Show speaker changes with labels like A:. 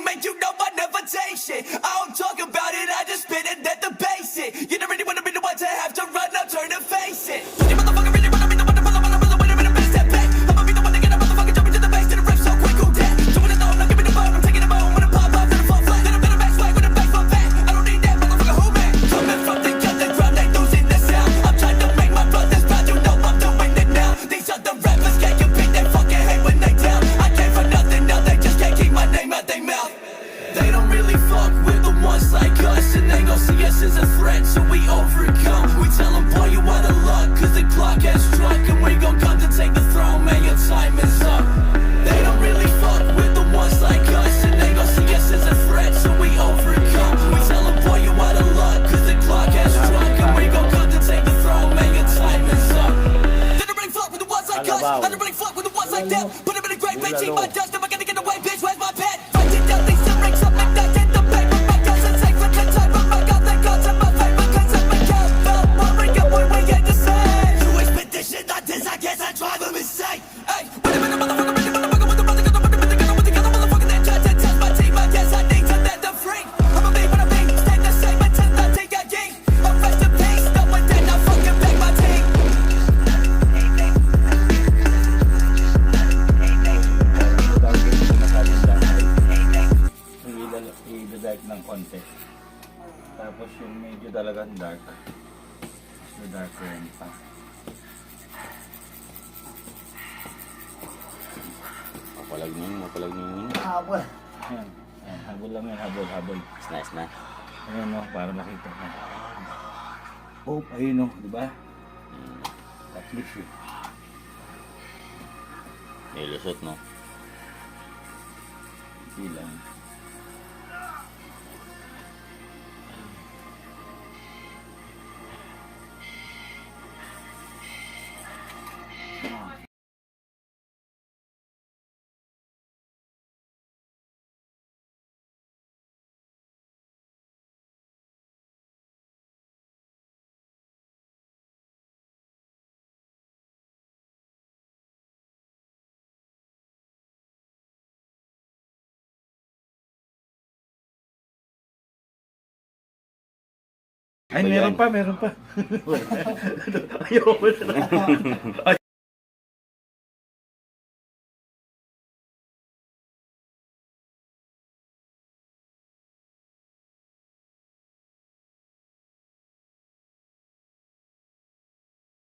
A: make you know I never take shit. I don't talk about it, I just spit it at the basic. You don't really wanna be the one to have to run up, turn and face it. You motherfucker really wanna be the one to follow, winner with a best step back. I'ma be the one to get a motherfucker jumping to the base, to the riff so quick, who that? Jumping the throne, now give me the bone, I'm taking the bone, when I pop off, then I fall flat. Then I'm gonna back swag with a bass for back. I don't need that motherfucker, who man? Coming from the underground, they losing the sound. I'm trying to make my brothers proud, you know I'm doing it now. These other rappers can't compete, they fucking hate when they down. I came for nothing, now they just can't keep my name out their mouth. They don't really fuck with the ones like us, and they gon' see us as a threat, so we overcome. We tell them, boy, you out of luck, cause the clock has struck, and we gon' come to take the throne, man, your time is up. They don't really fuck with the ones like us, and they gon' see us as a threat, so we overcome. We tell them, boy, you out of luck, cause the clock has struck, and we gon' come to take the throne, man, your time is up. They don't really fuck with the ones like us, I don't really fuck with the ones like them. Put them in a great big cheat my dust, never gonna get away, bitch, where's my pen? Write it down, these lyrics up, make that in the paper. My guns are safe for the time, but my God, thank God's in my favor, cause I'm a cat. Don't worry, get boy, we ain't the same. You ain't spit this shit like this, I guess I drive them insane. Hey, wait a minute, motherfucker, with the motherfucker, with the brother, got the brother, with the gun, with the other motherfucker that tried to test my team. I guess I need to let them free. I'ma be what I be, stay the same until I take a geek. I'm rest in peace, no one did not fucking beg my team.
B: I-dark ng konti. Tapos yung medyo talagang dark, the darker yan pa.
C: Mapalag na yun.
B: Habol! Ayan, ayan, habol lang yan, habol.
C: Nice na.
B: Ayan o, para makita mo. Oh, ayun o, diba? At least yun.
C: Nilusot, no?
B: Hindi lang. Ay, meron pa. Ayaw ko na.